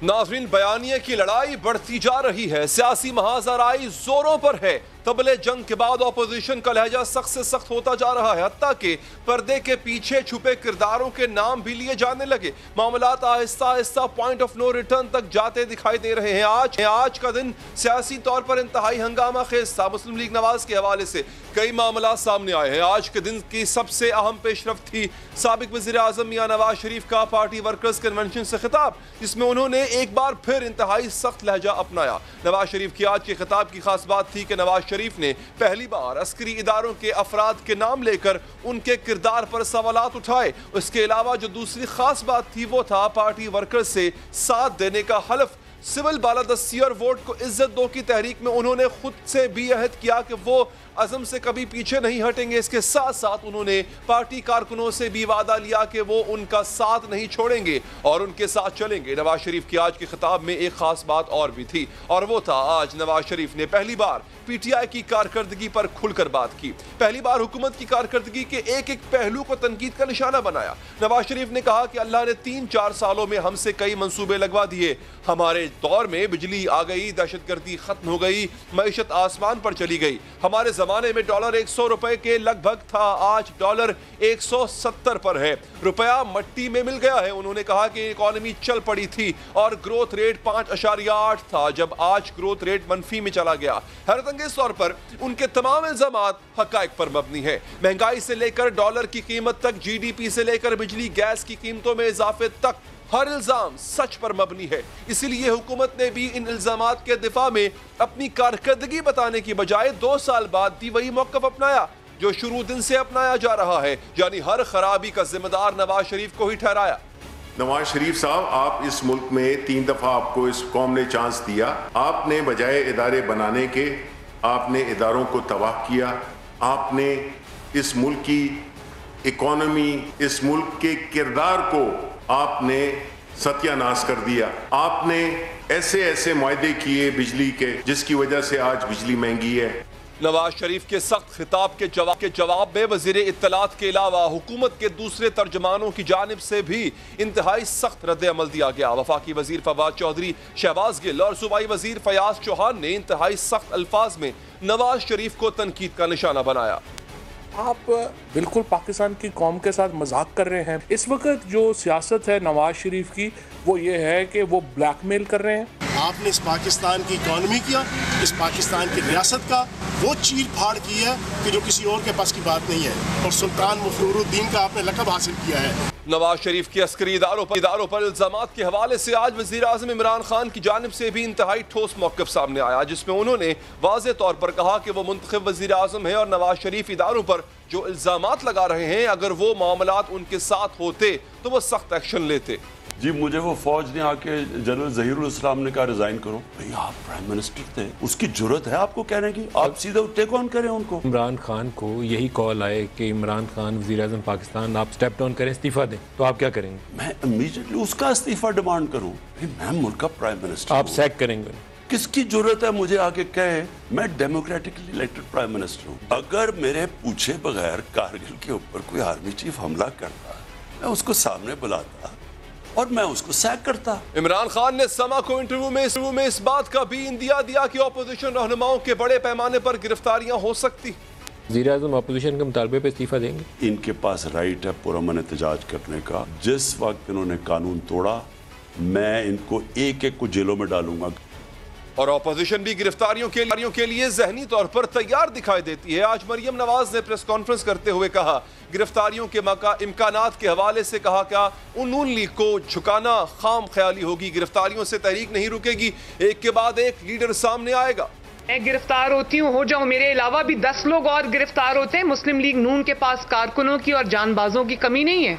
नाज़रीन, बयानिए की लड़ाई बढ़ती जा रही है, सियासी महाजराई जोरों पर है। तबले जंग के बाद ऑपोजिशन का लहजा सख्त से सख्त होता जा रहा है, हत्ता के पर्दे के पीछे छुपे किरदारों के नाम भी लिए जाने लगे। मामलात Aahista Aahista point of no return तक जाते दिखाई दे रहे हैं। आज का दिन सियासी तौर पर इंतहाई हंगामा खेज था। मुस्लिम लीग नवाज के हवाले से कई मामला सामने आए हैं। आज के दिन की सबसे अहम पेशरफ्त थी साबिक वज़ीर आज़म मियां नवाज शरीफ का पार्टी वर्कर्स कन्वेंशन से खिताब, जिसमें उन्होंने एक बार फिर इंतहाई सख्त लहजा अपनाया। नवाज शरीफ की आज के खिताब की खास बात थी कि नवाज शरीफ ने पहली बार अस्करी इदारों के अफराद के नाम लेकर उनके किरदार पर सवालात उठाए। उसके अलावा जो दूसरी खास बात थी वो था पार्टी वर्कर्स से साथ देने का हलफ। सिविल बालादस्ती और वोट को इज्जत दो की तहरीक में उन्होंने खुद से भी अहद किया कि वो अज़म से कभी पीछे नहीं हटेंगे। इसके साथ साथ उन्होंने पार्टी कारकुनों से भी वादा लिया कि वो उनका साथ नहीं छोड़ेंगे और उनके साथ चलेंगे। नवाज शरीफ की आज के खिताब में एक खास बात और भी थी, और वो था आज नवाज शरीफ ने पहली बार पीटीआई की कारकर्दगी पर खुलकर बात की। पहली बार हुकूमत की कारकर्दगी के एक एक पहलू को तनकीद का निशाना बनाया। नवाज शरीफ ने कहा कि अल्लाह ने 3-4 सालों में हमसे कई मंसूबे लगवा दिए। हमारे दौर में बिजली आ गई, दहशतगर्दी खत्म हो गई, मईशत आसमान पर चली गई। हमारे जमाने में डॉलर 100 रुपए के लगभग था, आज डॉलर 170 पर है। रुपया मट्टी में मिल गया है। उन्होंने कहा कि इकॉनमी चल पड़ी थी और ग्रोथ रेट 5.8 था, जब आज ग्रोथ रेट मनफी में चला गया। हैरतअंगेज तौर पर उनके तमाम इल्जामात हकायक पर मबनी है। महंगाई से लेकर डॉलर की कीमत तक, जीडीपी से लेकर बिजली गैस की कीमतों में इजाफे तक, हर इल्जाम सच पर मबनी है। इसीलिए हुकूमत ने भी इन इल्जामात के दिफा में अपनी कारकर्दगी बताने की बजाय 2 साल बाद भी वही मौक़िफ़ अपनाया जो शुरू दिन से अपनाया जा रहा है, यानी हर खराबी का जिम्मेदार नवाज शरीफ को ही ठहराया। नवाज शरीफ साहब, आप इस मुल्क में 3 दफा आपको इस कौम ने चांस दिया। आपने बजाय इदारे बनाने के, आपने इदारों को तबाह किया। आपने इस मुल्क की इकॉनमी, इस मुल्क के किरदार को आपने सत्यानाश कर दिया। आपने ऐसे ऐसे मुआहदे किए बिजली के, जिसकी वजह से आज बिजली महंगी है। नवाज शरीफ के सख्त खिताब के जवाब में वजीर इत्तलात के अलावा हुकूमत के दूसरे तर्जमानों की जानिब से भी इंतहाई सख्त रद्द अमल दिया गया। वफाकी वजीर फवाद चौधरी, शहबाज गिल और सूबाई वजीर फयाज चौहान ने इंतहाई सख्त अल्फाज में नवाज शरीफ को तनकीद का निशाना बनाया। आप बिल्कुल पाकिस्तान की कौम के साथ मजाक कर रहे हैं। इस वक्त जो सियासत है नवाज शरीफ की, वो ये है कि वो ब्लैकमेल कर रहे हैं। आपने इस पाकिस्तान की इकॉनमी किया, इस पाकिस्तान की रियासत का वो चीर फाड़ की है कि जो किसी और के पास की बात नहीं है, और सुल्तान मुफरूरुद्दीन का आपने लक़ब हासिल किया है। नवाज शरीफ की अस्करी इदारों पर इल्जामात के हवाले से आज वज़ीर आज़म इमरान खान की जानिब से भी इंतहाई ठोस मौक़िफ़ सामने आया, जिसमें उन्होंने वाज़े तौर पर कहा कि वो मुंतखब वज़ीर आज़म है और नवाज शरीफ इदारों पर जो इल्जामात लगा रहे हैं, अगर वो मामलात उनके साथ होते तो वो सख्त एक्शन लेते। जी, मुझे वो फौज ने आके जनरल ज़हीरुल इस्लाम ने कहा रिजाइन करो। भाई, आप प्राइम मिनिस्टर थे, उसकी जरूरत है आपको कहने की? आप सीधे टेक ऑन करें उनको। इमरान खान को यही कॉल आए कि इमरान खान वज़ीर आज़म पाकिस्तान, आप स्टेप डाउन करें, इस्तीफा दें, तो आप क्या करेंगे? मैं इमीडिएटली उसका इस्तीफा डिमांड करूं। मैं मुल्क का प्राइम मिनिस्टर, आप सैक करेंगे? किसकी जरूरत है मुझे आके कहे मैं डेमोक्रेटिकली इलेक्टेड प्राइम मिनिस्टर हूँ? अगर मेरे पूछे बगैर कारगिल के ऊपर कोई आर्मी चीफ हमला करता, मैं उसको सामने बुलाता और मैं उसको सैक करता। इमरान खान ने समा को इंटरव्यू में इस बात का भी इंदिया दिया कि ऑपोजिशन रहनुमाओं के बड़े पैमाने पर गिरफ्तारियां हो सकती। वज़ीर आज़म अपोजिशन के मुतालबे पे इस्तीफा देंगे? इनके पास राइट है पुरअमन एहतजाज करने का। जिस वक्त इन्होंने कानून तोड़ा, मैं इनको एक एक को जेलों में डालूंगा। और ऑपोजिशन भी गिरफ्तारियों के लिए जहनी तौर पर तैयार दिखाई देती है। आज मरियम नवाज ने प्रेस कॉन्फ्रेंस करते हुए कहा, गिरफ्तारियों के इम्कानात के हवाले से कहा, क्या नून लीग को झुकाना खाम ख्याली होगी? गिरफ्तारियों से तहरीक नहीं रुकेगी, एक के बाद एक लीडर सामने आएगा। मैं गिरफ्तार होती हूँ, हो जाऊँ, मेरे अलावा भी 10 लोग और गिरफ्तार होते हैं। मुस्लिम लीग नून के पास कारकुनों की और जानबाजों की कमी नहीं है।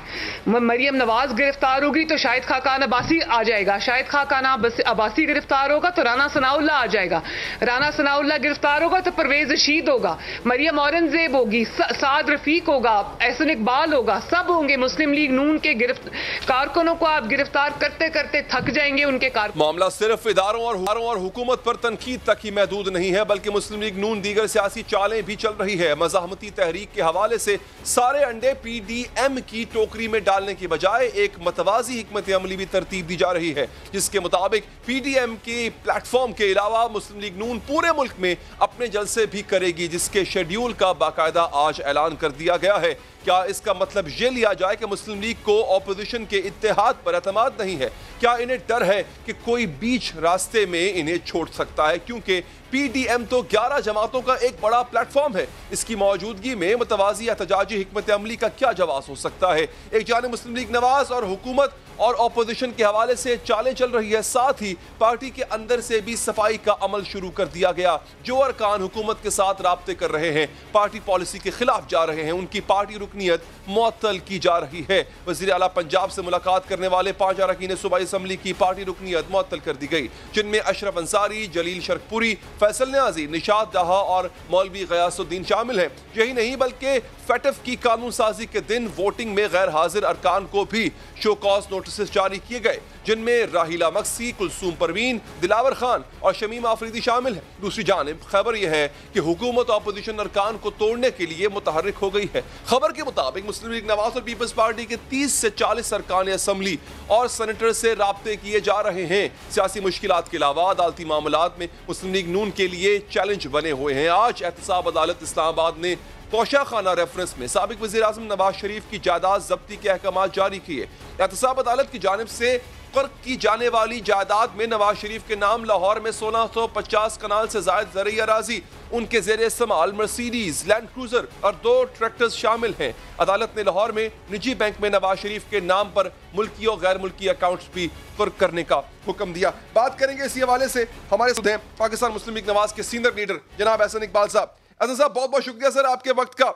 मरियम नवाज गिरफ्तार होगी तो शाहिद खाकान अब्बासी आ जाएगा, शाहिद खाकान अब्बासी गिरफ्तार होगा तो राना सनाउल्लाह आ जाएगा, राना सनाउल्लाह गिरफ्तार होगा तो परवेज रशीद होगा, मरियम औरंगजेब होगी, साद रफीक होगा, एहसन इकबाल होगा, सब होंगे। मुस्लिम लीग नून के कारकुनों को आप गिरफ्तार करते करते थक जाएंगे। उनके मामला सिर्फ इदारों और हुकूमत पर तनकीद तक ही महदूद नहीं है बल्कि मुस्लिम लीग नून दीगर सियासी चालें भी चल रही है। मज़ाहमती तहरीक के हवाले से सारे अंडे PDM की टोकरी में डालने की बजाय एक मतवाजी हिकमत अमली भी तरतीब दी जा रही है, जिसके मुताबिक PDM के प्लेटफॉर्म के अलावा मुस्लिम लीग नून पूरे मुल्क में अपने जलसे भी करेगी, जिसके शेड्यूल का बाकायदा आज ऐलान कर दिया गया है। क्या इसका मतलब ये लिया जाए कि मुस्लिम लीग को ऑपोजिशन के इत्तेहाद पर एतमाद नहीं है? क्या इन्हें डर है कि कोई बीच रास्ते में इन्हें छोड़ सकता है? क्योंकि PDM तो 11 जमातों का एक बड़ा प्लेटफॉर्म है। इसकी मौजूदगी में मुतवाज़ी एहतजाजी हिकमत अमली का क्या जवाब हो सकता है? एक जानिब मुस्लिम लीग नवाज और हुकूमत और ऑपोजिशन के हवाले से चालें चल रही है, साथ ही पार्टी के अंदर से भी सफाई का अमल शुरू कर दिया गया। जो अरकान हुकूमत के साथ राब्ते कर रहे हैं, पार्टी पॉलिसी के खिलाफ जा रहे हैं, उनकी पार्टी रुकनियत मुअत्तल की जा रही है। वज़ीर आला पंजाब से मुलाकात करने वाले 5 अरकान सूबाई असम्बली की पार्टी रुकनियत मुअत्तल कर दी गई, जिनमें अशरफ अंसारी, जलील शरकपुरी, फैसल न्याजी, निशात दाहा और मौलवी गयासुद्दीन शामिल हैं। यही नहीं बल्कि फैटफ की कानून साजी के दिन वोटिंग में गैर हाजिर अरकान को भी शो कॉज नोटिस जारी किए गए, जिनमें राहिला मक्सी, कुलसूम परवीन, दिलावर खान और शमीम आफरीदी शामिल हैं। दूसरी जानिब खबर यह है कि हुकूमत ऑपोजिशन अरकान को तोड़ने के लिए मुतहर्रिक हो गई है। खबर के मुताबिक मुस्लिम लीग नवाज और पीपल्स पार्टी के 30 से 40 अरकान असम्बली और सेनेटर से राब्ते किए जा रहे हैं। सियासी मुश्किलात के अलावा अदालती मामलात में मुस्लिम लीग नून के लिए चैलेंज बने हुए हैं। आज एहतसाब अदालत इस्लामाबाद ने तोशा खाना रेफरेंस में साबिक वज़ीर आज़म नवाज शरीफ की जायदाद जब्ती के अहकाम जारी किए। एहतसाब अदालत की जानिब से कर्क की जाने वाली जायदाद में नवाज शरीफ के नाम लाहौर में 1650 कनाल से जायद ज़रई अराजी, उनके जेर इस्तेमाल मर्सिडीज, लैंड क्रूजर और 2 ट्रैक्टर्स शामिल हैं। अदालत ने लाहौर में निजी बैंक में नवाज शरीफ के नाम पर मुल्की और गैर मुल्की अकाउंट्स भी कर्क करने का हुक्म दिया। बात करेंगे इसी हवाले से हमारे साथ हैं पाकिस्तान मुस्लिम लीग नवाज के सीनियर लीडर जनाब एहसन इकबाल साहब। एहसन साहब, बहुत बहुत शुक्रिया सर आपके वक्त का।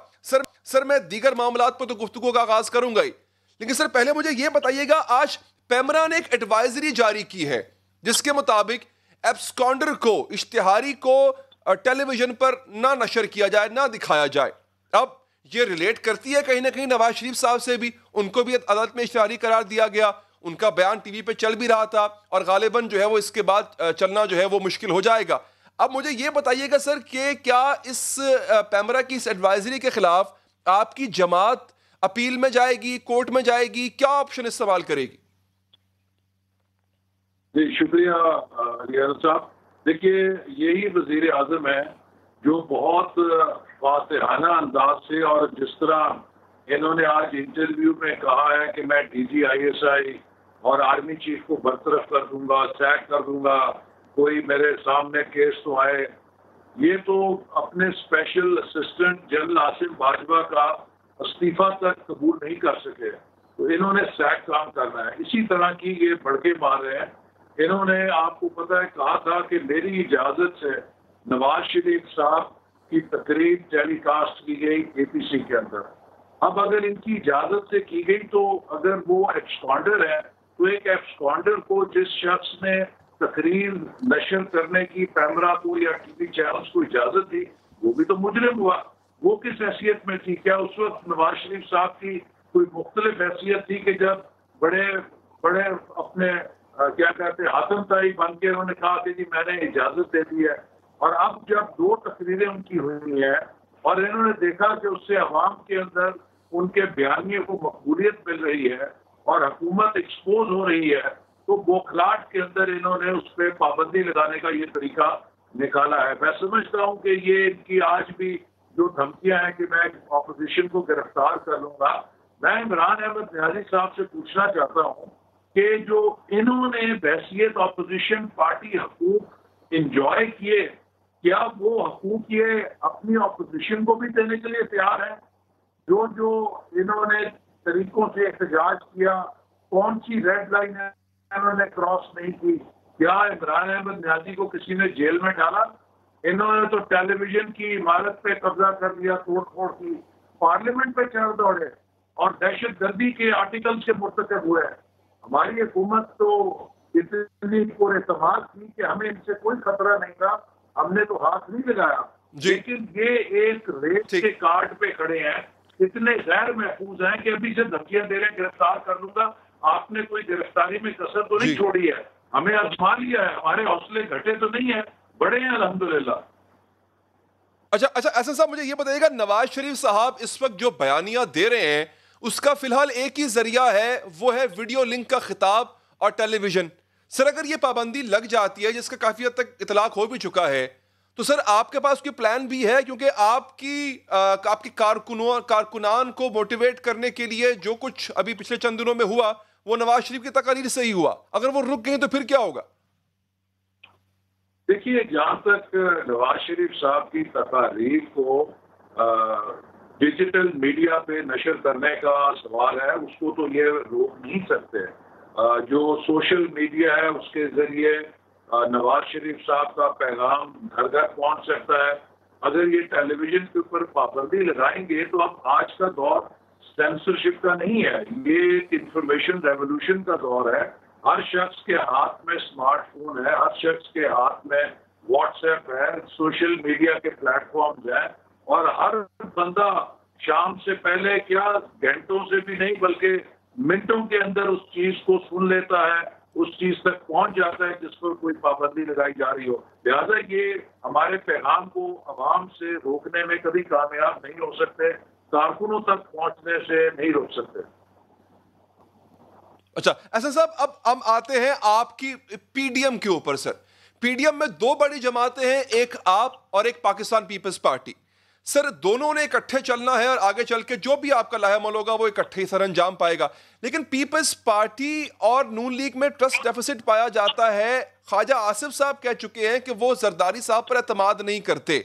सर मैं दीगर मामलात पर तो गुफ्तगू का आगाज करूंगा ही, लेकिन सर पहले मुझे यह बताइएगा, आज पेमरा ने एक एडवाइजरी जारी की है जिसके मुताबिक एब्सकॉन्डर को, इश्तिहारी को टेलीविजन पर ना नशर किया जाए, ना दिखाया जाए। अब ये रिलेट करती है कहीं ना कहीं नवाज शरीफ साहब से भी, उनको भी अदालत में इश्तिहारी करार दिया गया, उनका बयान टीवी पे चल भी रहा था और गालिबन जो है वो इसके बाद चलना जो है वो मुश्किल हो जाएगा। अब मुझे ये बताइएगा सर कि क्या इस पेमरा की इस एडवाइजरी के खिलाफ आपकी जमात अपील में जाएगी, कोर्ट में जाएगी, क्या ऑप्शन इस्तेमाल करेगी? जी शुक्रिया रियाज साहब। देखिए, यही वजीर आजम है जो बहुत फातिहाना अंदाज से और जिस तरह इन्होंने आज इंटरव्यू में कहा है कि मैं DGISI और आर्मी चीफ को बरतरफ कर दूंगा, सैक कर दूंगा, कोई मेरे सामने केस तो आए, ये तो अपने special assistant general Asim Bajwa का इस्तीफा तक कबूल नहीं कर सके, तो इन्होंने सैक काम करना है। इसी तरह की ये भड़के मार रहे हैं। इन्होंने, आपको पता है, कहा था कि मेरी इजाजत से नवाज शरीफ साहब की तकरीर टेलीकास्ट की गई APC के अंदर। अब अगर इनकी इजाजत से की गई तो अगर वो एब्सकॉन्डर है तो एक एब्सकॉन्डर को जिस शख्स ने तकरीर नशर करने की पेमरा को या TV चैनल्स को इजाजत दी, वो भी तो मुजरिम हुआ। वो किस हैसियत में थी? क्या उस वक्त नवाज शरीफ साहब की कोई मुख्तलिफ हैसियत थी कि जब बड़े बड़े अपने क्या कहते हैं हाथमताई बन के उन्होंने कहा कि जी मैंने इजाजत दे दी है, और अब जब 2 तकरीरें उनकी हुई है और इन्होंने देखा कि उससे अवाम के अंदर उनके बयानिए को मकबूलियत मिल रही है और हुकूमत एक्सपोज हो रही है, तो बौखलाहट के अंदर इन्होंने उस पर पाबंदी लगाने का ये तरीका निकाला है। मैं समझता हूँ कि ये इनकी आज भी जो धमकियां हैं कि मैं ऑपोजिशन को गिरफ्तार कर लूंगा, मैं इमरान अहमद न्याजी साहब से पूछना चाहता हूँ कि जो इन्होंने बहसियत ऑपोजिशन पार्टी हकूक इंजॉय किए, क्या वो हकूक ये अपनी ऑपोजिशन को भी देने के लिए तैयार है? जो जो इन्होंने तरीकों से एहतजाज किया, कौन सी रेड लाइन है इन्होंने क्रॉस नहीं की? क्या इमरान अहमद न्याजी को किसी ने जेल में डाला? इन्होंने तो टेलीविजन की इमारत पे कब्जा कर लिया, तोड़ फोड़ की, पार्लियामेंट पे चढ़ दौड़े और दहशत गर्दी के आर्टिकल से मुर्तकब हुए। हमारी हुकूमत तो इतनी पूरे तमाम थी कि हमें इनसे कोई खतरा नहीं था, हमने तो हाथ नहीं लगाया। लेकिन ये एक रेत के कार्ड पे खड़े हैं, इतने गैर महफूज हैं कि अभी से धमकियां दे रहे हैं गिरफ्तार कर लूंगा। आपने कोई गिरफ्तारी में कसर तो नहीं छोड़ी है, हमें आजमा लिया है, हमारे हौसले घटे तो नहीं है, बड़े हैं अल्हम्दुलिल्लाह। अच्छा, एहसन साहब मुझे ये बताइएगा, नवाज शरीफ साहब इस वक्त जो बयानियां दे रहे हैं उसका फिलहाल एक ही जरिया है, वो है वीडियो लिंक का खिताब और टेलीविजन। सर अगर ये पाबंदी लग जाती है, जिसका काफी हद तक इतलाक हो भी चुका है, तो सर आपके पास कोई प्लान भी है? क्योंकि आपकी कारकुनान को मोटिवेट करने के लिए जो कुछ अभी पिछले चंद दिनों में हुआ वो नवाज शरीफ की तकारीर से ही हुआ, अगर वो रुक गए तो फिर क्या होगा? देखिए, जहां तक नवाज शरीफ साहब की तकारीर को डिजिटल मीडिया पे नशर करने का सवाल है, उसको तो ये रोक नहीं सकते। जो सोशल मीडिया है उसके जरिए नवाज शरीफ साहब का पैगाम घर घर पहुंच सकता है। अगर ये टेलीविजन के ऊपर पाबंदी लगाएंगे तो अब आज का दौर सेंसरशिप का नहीं है, ये इंफॉर्मेशन रेवोल्यूशन का दौर है। हर शख्स के हाथ में स्मार्टफोन है, हर शख्स के हाथ में व्हाट्सएप है, सोशल मीडिया के प्लेटफॉर्म्स हैं, और हर बंदा शाम से पहले क्या घंटों से भी नहीं बल्कि मिनटों के अंदर उस चीज को सुन लेता है, उस चीज तक पहुंच जाता है जिस पर कोई पाबंदी लगाई जा रही हो। लिहाजा ये हमारे पैगाम को अवाम से रोकने में कभी कामयाब नहीं हो सकते, कारकुनों तक पहुंचने से नहीं रोक सकते। अच्छा एहसन साहब, अब हम आते हैं आपकी पीडीएम के ऊपर। सर पीडीएम में दो बड़ी जमातें हैं, एक आप और एक पाकिस्तान पीपल्स पार्टी। सर दोनों ने इकट्ठे चलना है और आगे चल के जो भी आपका लाहेमल होगा वो इकट्ठे ही सर अंजाम पाएगा। लेकिन पीपल्स पार्टी और नून लीग में ट्रस्ट डेफिसिट पाया जाता है। ख्वाजा आसिफ साहब कह चुके हैं कि वो जरदारी साहब पर एतमाद नहीं करते।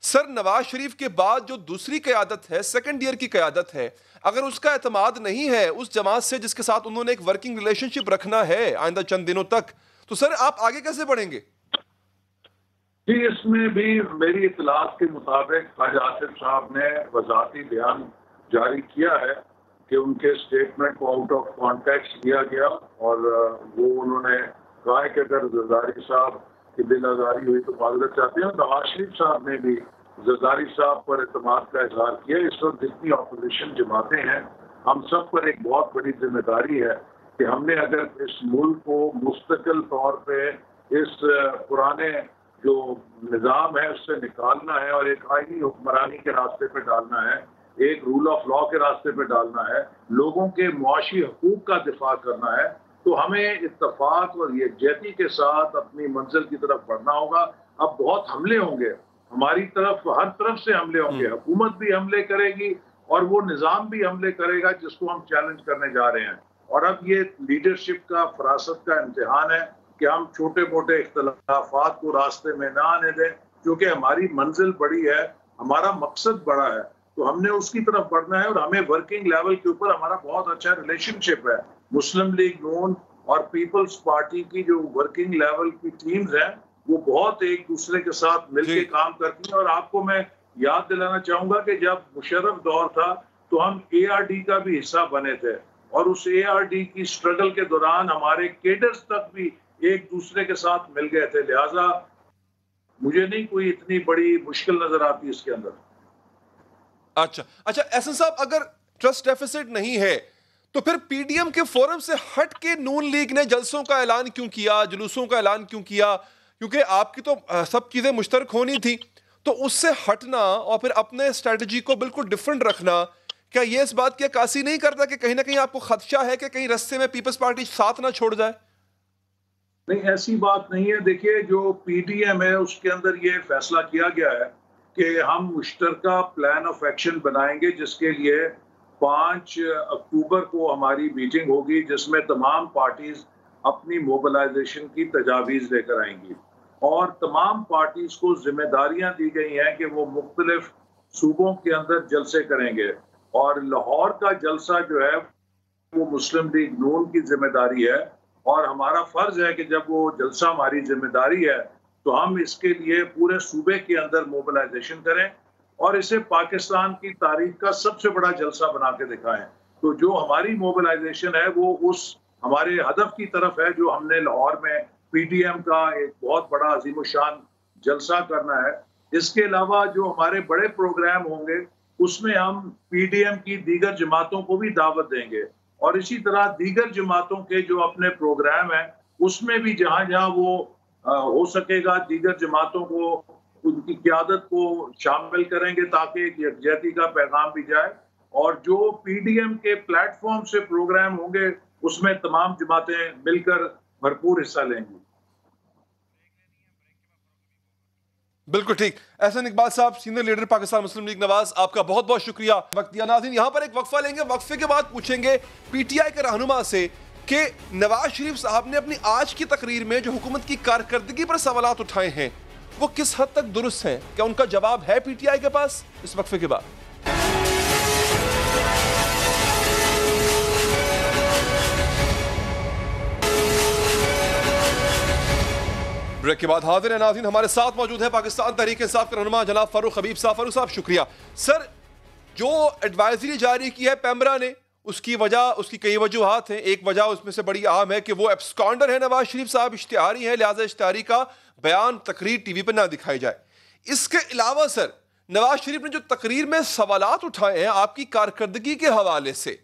सर नवाज शरीफ के बाद जो दूसरी क़यादत है, सेकंड ईयर की क़यादत है, अगर उसका एतमाद नहीं है उस जमात से जिसके साथ उन्होंने एक वर्किंग रिलेशनशिप रखना है आइंदा चंद दिनों तक, तो सर आप आगे कैसे बढ़ेंगे? जी, इसमें भी मेरी इतलात के मुताबिक ख्वाजा आसिफ साहब ने वज़ाती बयान जारी किया है कि उनके स्टेटमेंट को आउट ऑफ कॉन्टेक्स्ट लिया गया, और वो उन्होंने कहा है कि अगर जरदारी साहब की दिल आज़ारी हुई तो माजरत चाहते हैं। नवाज शरीफ साहब ने भी जरदारी साहब पर एतमाद का इजहार किया। इस वक्त जितनी अपोजिशन जमातें हैं, हम सब पर एक बहुत बड़ी जिम्मेदारी है कि हमने अगर इस मुल्क को मुस्तकिल तौर पे इस पुराने जो निज़ाम है उससे निकालना है और एक आईनी हुक्मरानी के रास्ते पे डालना है, एक रूल ऑफ लॉ के रास्ते पे डालना है, लोगों के मुआशी हकूक का दिफा करना है, तो हमें इत्तफाक और यकजहती के साथ अपनी मंजिल की तरफ बढ़ना होगा। अब बहुत हमले होंगे हमारी तरफ, हर तरफ से हमले होंगे, हुकूमत भी हमले करेगी और वो निज़ाम भी हमले करेगा जिसको हम चैलेंज करने जा रहे हैं। और अब ये लीडरशिप का, फरासत का इम्तिहान है कि हम छोटे मोटे इख्तलाफात को रास्ते में ना आने दें, क्योंकि हमारी मंजिल बड़ी है, हमारा मकसद बड़ा है, तो हमने उसकी तरफ बढ़ना है। और हमें वर्किंग लेवल के ऊपर हमारा बहुत अच्छा रिलेशनशिप है। मुस्लिम लीग नून और पीपल्स पार्टी की जो वर्किंग लेवल की टीम्स हैं वो बहुत एक दूसरे के साथ मिलकर काम करती हैं। और आपको मैं याद दिलाना चाहूंगा कि जब मुशर्रफ दौर था तो हम ARD का भी हिस्सा बने थे, और उस ARD की स्ट्रगल के दौरान हमारे केडर्स तक भी एक दूसरे के साथ मिल गए थे। लिहाजा मुझे नहीं कोई इतनी बड़ी मुश्किल नजर आती इसके अंदर। अच्छा एहसन साहब, अगर ट्रस्ट डेफिसिट नहीं है तो फिर पीडीएम के फोरम से हट के नून लीग ने जलसों का ऐलान क्यों किया, जुलूसों का ऐलान क्यों किया? क्योंकि आपकी तो सब चीजें मुश्तरक होनी थी, तो उससे हटना और फिर अपने स्ट्रेटजी को बिल्कुल डिफरेंट रखना, क्या ये इस बात की अक्कासी नहीं करता कि कहीं ना कहीं आपको खदशा है कि कहीं रस्ते में पीपल्स पार्टी साथ ना छोड़ जाए? नहीं, ऐसी बात नहीं है। देखिए, जो पीडीएम है उसके अंदर ये फैसला किया गया है कि हम मुश्तरका प्लान ऑफ एक्शन बनाएंगे, जिसके लिए 5 अक्टूबर को हमारी मीटिंग होगी, जिसमें तमाम पार्टीज अपनी मोबिलाइजेशन की तजावीज़ लेकर आएंगी, और तमाम पार्टीज को जिम्मेदारियां दी गई हैं कि वो मुख्तलिफ सूबों के अंदर जलसे करेंगे। और लाहौर का जलसा जो है वो मुस्लिम लीग नून की जिम्मेदारी है, और हमारा फर्ज है कि जब वो जलसा हमारी जिम्मेदारी है तो हम इसके लिए पूरे सूबे के अंदर मोबिलाइजेशन करें और इसे पाकिस्तान की तारीख का सबसे बड़ा जलसा बना के दिखाएं। तो जो हमारी मोबिलाइजेशन है वो उस हमारे हदफ की तरफ है जो हमने लाहौर में पीडीएम का एक बहुत बड़ा अजीमुशान जलसा करना है। इसके अलावा जो हमारे बड़े प्रोग्राम होंगे उसमें हम पीडीएम की दीगर जमातों को भी दावत देंगे, और इसी तरह दीगर जमातों के जो अपने प्रोग्राम हैं उसमें भी जहां जहां वो हो सकेगा दीगर जमातों को उनकी क़यादत को शामिल करेंगे ताकि एक यकजहती का पैगाम भी जाए। और जो पीडीएम के प्लेटफॉर्म से प्रोग्राम होंगे उसमें तमाम जमातें मिलकर भरपूर हिस्सा लेंगी। बिल्कुल ठीक। एहसन इकबाल साहब, सीनियर लीडर पाकिस्तान मुस्लिम लीग नवाज, आपका बहुत बहुत शुक्रिया वक्त दिया। नाज़रीन, यहाँ पर एक वक्फा लेंगे, वक्फे के बाद पूछेंगे पीटीआई के रहनुमा से कि नवाज शरीफ साहब ने अपनी आज की तकरीर में जो हुकूमत की कारकर्दगी पर सवालात उठाए हैं वो किस हद तक दुरुस्त हैं, क्या उनका जवाब है पीटीआई के पास? इस वक्फे के बाद ब्रेक के बाद हाजिर है नाज़रीन। हमारे साथ मौजूद है पाकिस्तान तहरीक इंसाफ के रहनुमा जनाब फारूक हबीब साहब। फारूक साहब शुक्रिया। सर, जो एडवाइजरी जारी की है पैमरा ने, उसकी कई वजूहात हैं। एक वजह उसमें से बड़ी अहम है कि वो एब्सकॉन्डर है नवाज शरीफ साहब, इश्तिहारी है, लिहाजा इश्तिहारी का बयान तकरीर टीवी पर ना दिखाई जाए। इसके अलावा सर, नवाज शरीफ ने जो तकरीर में सवालात उठाए हैं आपकी कारकर्दगी के हवाले से,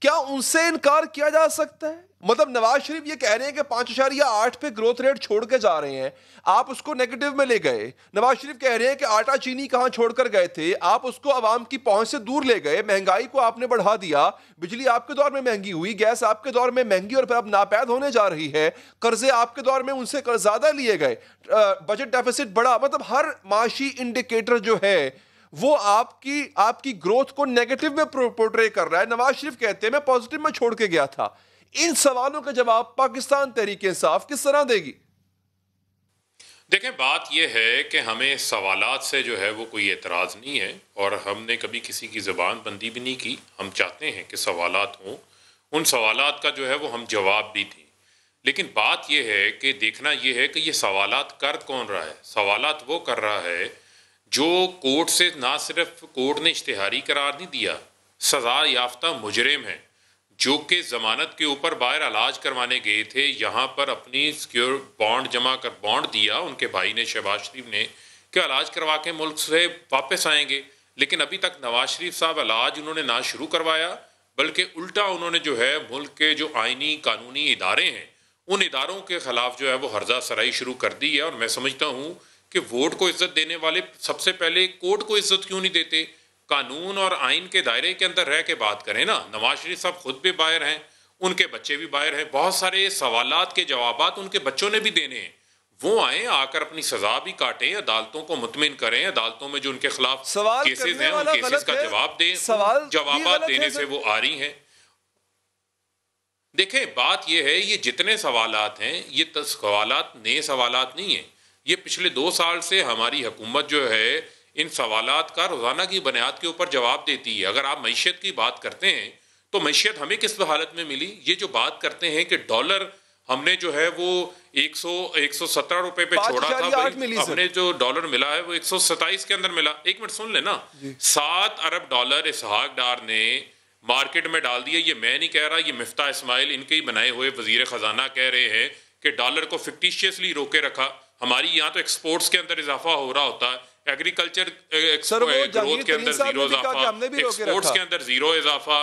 क्या उनसे इनकार किया जा सकता है? मतलब नवाज शरीफ ये कह रहे हैं कि 5.8 पे ग्रोथ रेट छोड़ के जा रहे हैं, आप उसको नेगेटिव में ले गए। नवाज शरीफ कह रहे हैं कि आटा चीनी कहां छोड़कर गए थे, आप उसको आवाम की पहुंच से दूर ले गए, महंगाई को आपने बढ़ा दिया, बिजली आपके दौर में महंगी हुई, गैस आपके दौर में महंगी और फिर अब नापैद होने जा रही है, कर्जे आपके दौर में उनसे ज्यादा लिए गए, बजट डेफिसिट बढ़ा। मतलब हर माशी इंडिकेटर जो है वो आपकी ग्रोथ को नेगेटिव में पोर्ट्रे कर रहा है। नवाज शरीफ कहते हैं मैं पॉजिटिव में छोड़ के गया था। इन सवालों का जवाब पाकिस्तान तहरीक इंसाफ किस तरह देगी? देखें, बात यह है कि हमें सवालात से जो है वो कोई एतराज़ नहीं है और हमने कभी किसी की ज़बान बंदी भी नहीं की। हम चाहते हैं कि सवालात हों, उन सवालात का जो है वो हम जवाब भी दें। लेकिन बात यह है कि देखना यह है कि ये सवालात कर कौन रहा है। सवालात वो कर रहा है जो कोर्ट से, ना सिर्फ कोर्ट ने इश्तिहारी करार नहीं दिया, सज़ा याफ्ता मुजरिम है जो कि ज़मानत के ऊपर बाहर इलाज करवाने गए थे, यहाँ पर अपनी सिक्योर बॉन्ड जमा कर बॉन्ड दिया उनके भाई ने, शहबाज शरीफ ने, कि इलाज करवा के मुल्क से वापस आएंगे। लेकिन अभी तक नवाज शरीफ साहब इलाज उन्होंने ना शुरू करवाया, बल्कि उल्टा उन्होंने जो है मुल्क के जो आइनी कानूनी इदारे हैं उन इदारों के ख़िलाफ़ जो है वो हर्जा सराई शुरू कर दी है। और मैं समझता हूँ कि वोट को इज़्ज़त देने वाले सबसे पहले कोर्ट को इज़्ज़त क्यों नहीं देते? कानून और आइन के दायरे के अंदर रह के बात करें ना। नवाज शरीफ साहब खुद भी बाहर हैं, उनके बच्चे भी बाहर हैं, बहुत सारे सवालात के जवाबात उनके बच्चों ने भी देने हैं। वो आए, आकर अपनी सजा भी काटें, अदालतों को मुतमिन करें, अदालतों में जो उनके खिलाफ केसेस हैं उन केसेस का जवाब दें। जवाबात देने से वो आ रही हैं। देखें, बात यह है, ये जितने सवालात हैं ये सवालात नए सवालात नहीं है। ये पिछले 2 साल से हमारी हुकूमत जो है इन सवालात का रोज़ाना की बुनियाद के ऊपर जवाब देती है। अगर आप मईशत की बात करते हैं तो मईशत हमें किस हालत में मिली? ये जो बात करते हैं कि डॉलर हमने जो है वो 117 रुपए पे छोड़ा था, हमने जो डॉलर मिला है वो 127 के अंदर मिला। एक मिनट सुन लेना, 7 अरब डॉलर इसहाक डार ने मार्केट में डाल दिए। ये मैं नहीं कह रहा, ये मिफ्ता इस्माइल इनके ही बनाए हुए वजीर खजाना कह रहे हैं कि डॉलर को फिक्टिशियसली रोके रखा। हमारी यहाँ तो एक्सपोर्ट्स के अंदर इजाफा हो रहा होता है, एग्रीकल्चर ग्रोथ के अंदर जीरो इजाफा, एक्सपोर्ट्स के अंदर जीरो इजाफा।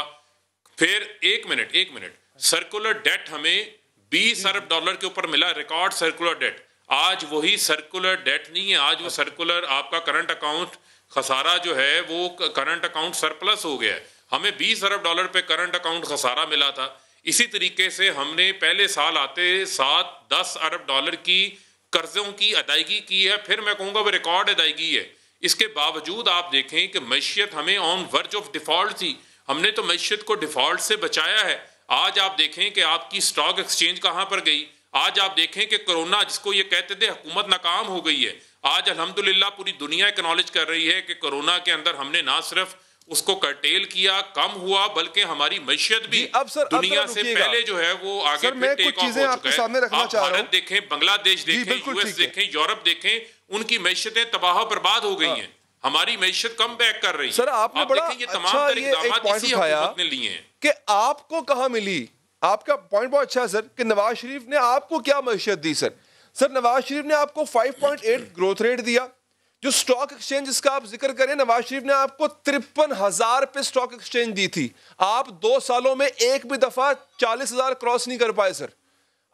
फिर एक मिनट सर्कुलर डेट हमें 20 अरब डॉलर के ऊपर मिला, रिकॉर्ड सर्कुलर डेट। आज वही सर्कुलर डेट नहीं है, आज वो सर्कुलर आपका करंट अकाउंट खसारा जो है वो करंट अकाउंट सरप्लस हो गया है। हमें 20 अरब डॉलर पे करंट अकाउंट खसारा मिला था। इसी तरीके से हमने पहले साल आते 7-10 अरब डॉलर की कर्जों की अदायगी की है। फिर मैं कहूँगा वो रिकॉर्ड अदायगी है। इसके बावजूद आप देखें कि मैशियत हमें ऑन वर्ज ऑफ डिफॉल्ट थी, हमने तो मैशियत को डिफॉल्ट से बचाया है। आज आप देखें कि आपकी स्टॉक एक्सचेंज कहाँ पर गई। आज आप देखें कि कोरोना जिसको ये कहते थे हुकूमत नाकाम हो गई है, आज अल्हम्दुलिल्लाह पूरी दुनिया एक्नॉलेज कर रही है कि कोरोना के अंदर हमने ना सिर्फ उसको कर्टेल किया, कम हुआ, बल्कि हमारी मैशियत भी दुनिया से पहले जो है वो आगे टेक ऑफ हो चुका है। आप भारत देखें, बांग्लादेश देखें, यूएस देखें, यूरोप देखें, उनकी मैशियतें तबाह बर्बाद हो गई हैं। हमारी मैशियत कम बैक कर रही है। सर, आपने बड़ा ये तमाम इकदाम इसी हुकूमत ने लिए हैं कि आपको कहाँ मिली। आपका पॉइंट बहुत अच्छा है सर कि नवाज शरीफ ने आपको क्या मैशियत दी। सर नवाज शरीफ ने आपको 5.8 ग्रोथ रेट दिया। जो स्टॉक एक्सचेंज जिसका आप जिक्र करें, नवाज शरीफ ने आपको 53,000 पे स्टॉक एक्सचेंज दी थी। आप 2 सालों में एक भी दफा 40,000 क्रॉस नहीं कर पाए सर।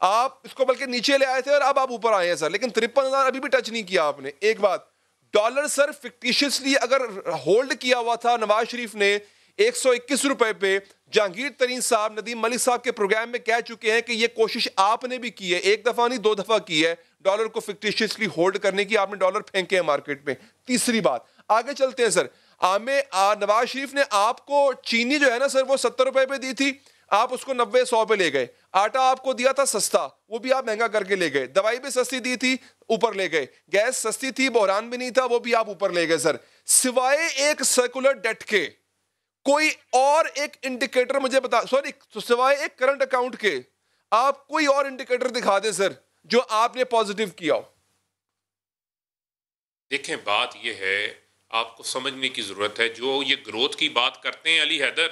आप इसको बल्कि नीचे ले आए थे और अब आप ऊपर आए हैं सर, लेकिन 53,000 अभी भी टच नहीं किया आपने। एक बात। डॉलर सर फिक्टिशियसली अगर होल्ड किया हुआ था नवाज शरीफ ने 121 रुपए पे, जहांगीर तरीन साहब नदीम मलिक साहब के प्रोग्राम में कह चुके हैं कि ये कोशिश आपने भी की है, एक दफा नहीं 2 दफा की है डॉलर को फिक्टिशियसली होल्ड करने की, आपने डॉलर फेंके हैं मार्केट में। तीसरी बात, आगे चलते हैं सर, नवाज शरीफ ने आपको चीनी जो है ना सर वो 70 रुपए पे दी थी, आप उसको 90-100 पे ले गए। आटा आपको दिया था सस्ता, वो भी आप महंगा करके ले गए। दवाई भी सस्ती दी थी, ऊपर ले गए। गैस सस्ती थी, बहरान भी नहीं था, वो भी आप ऊपर ले गए। सर सिवाय एक सर्कुलर डेट के कोई और एक इंडिकेटर मुझे बता, सॉरी सिवाय एक करंट अकाउंट के आप कोई और इंडिकेटर दिखा दें सर जो आपने पॉजिटिव किया हो। देखें, बात यह है आपको समझने की जरूरत है, जो ये ग्रोथ की बात करते हैं अली हैदर,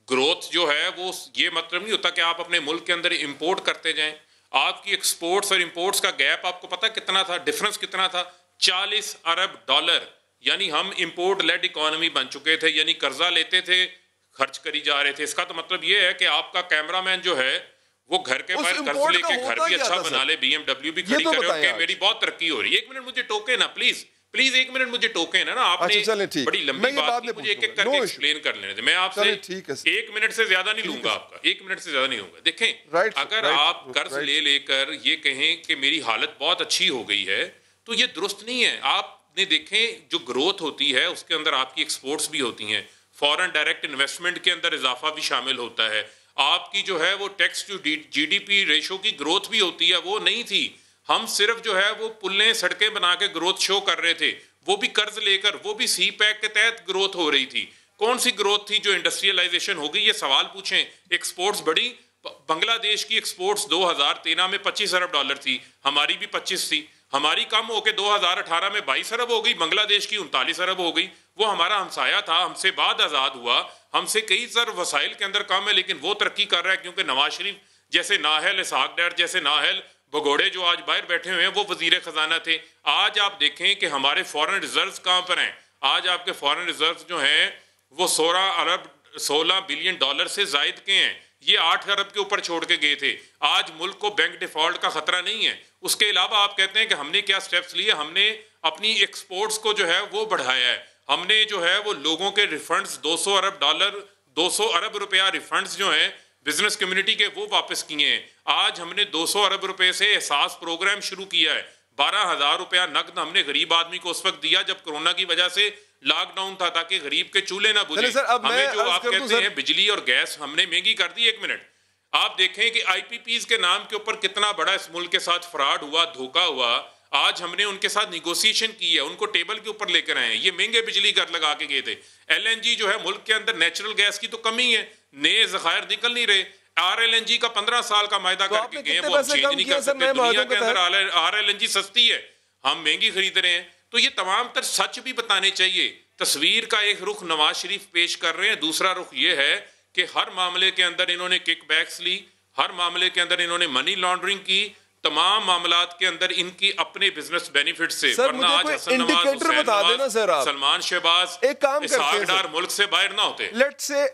ग्रोथ जो है वो ये मतलब नहीं होता कि आप अपने मुल्क के अंदर इंपोर्ट करते जाएं। आपकी एक्सपोर्ट्स और इंपोर्ट्स का गैप आपको पता कितना था, डिफरेंस कितना था? 40 अरब डॉलर। यानी हम इंपोर्ट लेड इकोनॉमी बन चुके थे, यानी कर्जा लेते थे, खर्च करी जा रहे थे। इसका तो मतलब ये है कि आपका कैमरामैन जो है वो घर के बाहर कर्ज लेके घर भी अच्छा बना ले, BMW भी खड़ी करे और मेरी बहुत तरक्की हो रही है। 1 मिनट मुझे टोके ना प्लीज, 1 मिनट मुझे टोके ना। आपने बड़ी लंबी बात की, मुझे एक-एक करके एक्सप्लेन कर लेने थे। मैं आपसे 1 मिनट से ज्यादा नहीं लूंगा आपका, 1 मिनट से ज्यादा नहीं लूंगा। देखें, अगर आप कर्ज ले लेकर ये कहें कि मेरी हालत बहुत अच्छी हो गई है तो ये दुरुस्त नहीं है। आपने देखें जो ग्रोथ होती है उसके अंदर आपकी एक्सपोर्ट्स भी होती हैं, फॉरेन डायरेक्ट इन्वेस्टमेंट के अंदर इजाफा भी शामिल होता है, आपकी जो है वो टैक्स टू GDP रेशो की ग्रोथ भी होती है। वो नहीं थी, हम सिर्फ जो है वो पुलें सड़कें बना के ग्रोथ शो कर रहे थे, वो भी कर्ज लेकर, वो भी CPEC के तहत ग्रोथ हो रही थी। कौन सी ग्रोथ थी? जो इंडस्ट्रियलाइजेशन हो गई। ये सवाल पूछें, एक्सपोर्ट्स बढ़ी। बांग्लादेश की एक्सपोर्ट्स 2013 में 25 अरब डॉलर थी, हमारी भी 25 थी। हमारी कम होकर 2018 में 22 अरब हो गई, बांग्लादेश की 39 अरब हो गई। वो हमारा हमसाया था, हमसे बाद आज़ाद हुआ, हमसे कई सारे वसाइल के अंदर कम है, लेकिन वो तरक्की कर रहा है क्योंकि नवाज शरीफ जैसे नाहल, इसहाक डर जैसे नाहल, भगोड़े जो आज बाहर बैठे हुए हैं वो वजीर खजाना थे। आज आप देखें कि हमारे फॉरेन रिजर्व्स कहाँ पर हैं। आज आपके फॉरेन रिजर्व्स जो हैं वो 16 बिलियन डॉलर से जायद के हैं। ये 8 अरब के ऊपर छोड़ के गए थे। आज मुल्क को बैंक डिफॉल्ट का खतरा नहीं है। उसके अलावा आप कहते हैं कि हमने क्या स्टेप्स लिए, हमने अपनी एक्सपोर्ट्स को जो है वो बढ़ाया है। हमने जो है वो लोगों के रिफंड्स 200 अरब डॉलर 200 अरब रुपया रिफंड्स जो हैं बिजनेस कम्युनिटी के वो वापस किए हैं। आज हमने 200 अरब रुपए से एहसास प्रोग्राम शुरू किया है। 12,000 रुपया नकद हमने गरीब आदमी को उस वक्त दिया जब कोरोना की वजह से लॉकडाउन था, ताकि गरीब के चूल्हे ना बुझे। हमें जो आप कहते हैं बिजली और गैस हमने महंगी कर दी। 1 मिनट, आप देखें कि IPPs के नाम के ऊपर कितना बड़ा इस मुल्क के साथ फ्रॉड हुआ, धोखा हुआ। आज हमने उनके साथ निगोशिएशन की है, उनको टेबल के ऊपर लेकर आए हैं। ये महंगे बिजली कर लगा के गए थे। LNG जो है मुल्क के अंदर नेचुरल गैस की तो कमी है, नए ज़खायर निकल नहीं रहे। RLNG का 15 साल का मायदा करके गए, वो चेंज नहीं कर सकते। दुनिया के अंदर RLNG सस्ती है, हम महंगी खरीद रहे हैं। तो ये तमाम तर सच भी बताने चाहिए। तस्वीर का एक रुख नवाज शरीफ पेश कर रहे हैं, दूसरा रुख ये है कि हर मामले के अंदर इन्होंने किकबैक्स ली, हर मामले के अंदर इन्होंने मनी लॉन्ड्रिंग की, तमाम मामलात के अंदर इनकी अपने बिजनेस बेनिफिट से। वरना आज हसन नवाज, हुसैन नवाज, सलमान शहबाज, एक काम करते हैं, मुल्क से बाहर ना होते। लेट्स से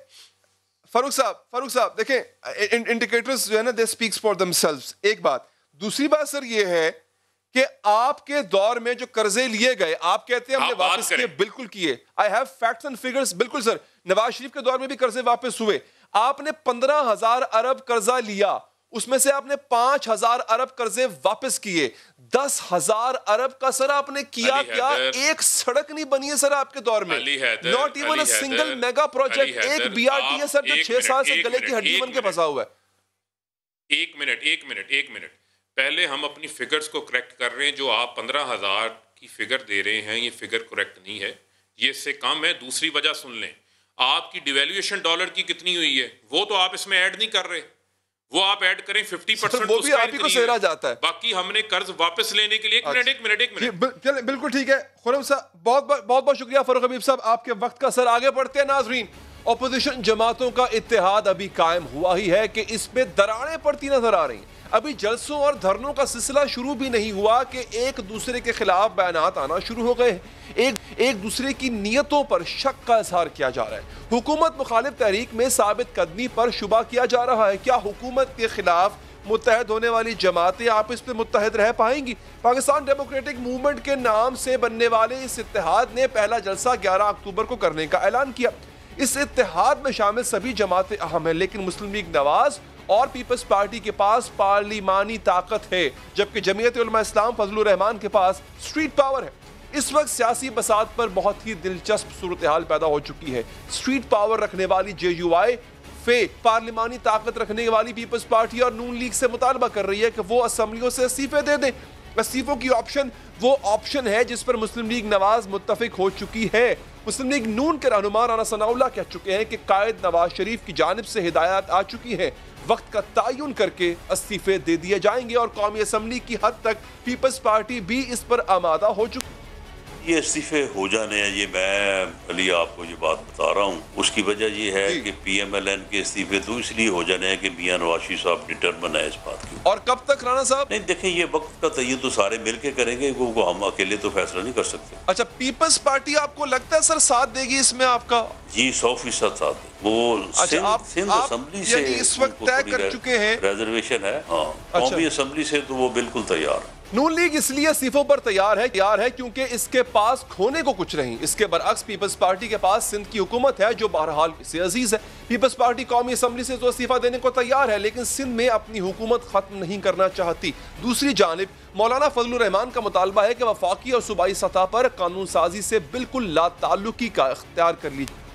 फारूक साहब देखें, इंडिकेटर्स जो है ना दे स्पीक्स फॉर देमसेल्व्स। एक बात, दूसरी बात सर ये है कि आपके दौर में जो कर्जे लिए गए, आप कहते हैं हमने वापस किए, बिल्कुल किए। I have facts and figures, बिल्कुल सर। नवाज शरीफ के दौर में भी कर्जे वापस हुए। आपने 15,000 अरब कर्जा लिया, उसमें से आपने 5,000 अरब कर्जे वापस किए। 10,000 अरब का सर आपने किया क्या? एक सड़क नहीं बनी है सर आपके दौर में, not even a single mega project. एक BRT सर जो 6 साल से गले की हड्डी बन के फंसा हुआ है। 1 मिनट, पहले हम अपनी फिगर्स को करेक्ट कर रहे हैं। जो आप 15,000 की फिगर दे रहे हैं ये फिगर करेक्ट नहीं है, ये इससे कम है। दूसरी वजह सुन लें, आपकी डिवैल्यूएशन डॉलर की कितनी हुई है वो तो आप इसमें ऐड नहीं कर रहे। वो आप ऐड करें 50%, वो भी आप ही को सेहरा जाता है। बाकी हमने कर्ज वापस लेने के लिए एक मिनट बिल्कुल ठीक है। खुरम साहब बहुत शुक्रिया। फारूक हबीब साहब आपके वक्त का। सर आगे बढ़ते हैं नाजरीन। ऑपोजिशन जमातों का इत्तेहाद अभी कायम हुआ ही है कि इसमें दरारें पड़ती नजर आ रही हैं। अभी जलसों और धरनों का सिलसिला शुरू भी नहीं हुआ कि एक दूसरे के खिलाफ बयानात आना शुरू हो गए। एक दूसरे की नीयतों पर शक का इजहार किया जा रहा है। हुकूमत मुखालिफ तहरीक में साबित कदमी पर शुबा किया जा रहा है। क्या हुकूमत के खिलाफ मुत्तहद होने वाली जमातें आपस में मुत्तहद रह पाएंगी? पाकिस्तान डेमोक्रेटिक मूवमेंट के नाम से बनने वाले इस इत्तेहाद ने पहला जलसा 11 अक्टूबर को करने का ऐलान किया। इस इत्तेहाद में शामिल सभी जमातें अहम हैं, लेकिन मुस्लिम लीग नवाज और पीपल्स पार्टी के पास पार्लिमानी ताकत है, जबकि जमीयत उलमा इस्लाम फजलुर रहमान के पास स्ट्रीट पावर है। इस वक्त सियासी बसात पर बहुत ही दिलचस्प सूरत हाल पैदा हो चुकी है। स्ट्रीट पावर रखने वाली JUI फे पार्लिमानी ताकत रखने वाली पीपल्स पार्टी और नून लीग से मुतालबा कर रही है कि वो असेंबलियों से इस्तीफे दे दें। इस्तीफों की ऑप्शन वो ऑप्शन है जिस पर मुस्लिम लीग नवाज मुत्तफिक हो चुकी है। मुस्लिम लीग नून के रहनुमा राना सनाउल्लाह कह चुके हैं कि कायद नवाज शरीफ की जानिब से हिदायत आ चुकी है, वक्त का तयन करके इस्तीफे दे दिए जाएंगे और कौमी असम्बली की हद तक पीपल्स पार्टी भी इस पर आमादा हो चुकी। ये इस्तीफे हो जाने हैं, ये मैं अली आपको ये बात बता रहा हूँ। उसकी वजह ये है कि PMLN के इस्तीफे तो इसलिए हो जाने हैं कि मियां नवाज शरीफ साहब डिटरमिन है इस बात की। और कब तक राना साहब? नहीं देखें, ये वक्त का तयन तो सारे मिलके करेंगे, वो हम अकेले तो फैसला नहीं कर सकते। अच्छा, पीपल्स पार्टी आपको लगता है सर साथ देगी इसमें आपका? जी 100% साथ है। वो आप सिंध असेंबली से इस वक्त तय कर चुके हैं, रिजर्वेशन है। हाँ, कौमी असम्बली से तो वो बिल्कुल तैयार है। नून लीग इसलिए इस्तीफों पर तैयार है क्योंकि इसके पास खोने को कुछ नहीं। इसके बरअक्स पीपल्स पार्टी के पास सिंध की हुकूमत है जो बहरहाल इसे अजीज है। पीपल्स पार्टी कौमी असम्बली से तो इस्तीफा देने को तैयार है, लेकिन सिंध में अपनी हुकूमत खत्म नहीं करना चाहती। दूसरी जानिब मौलाना फजलुर रहमान का मुतालबा है कि वफाकी और सूबाई सतह पर कानून साजी से बिल्कुल लाताल्लुकी का इख्तियार कर लीजिए।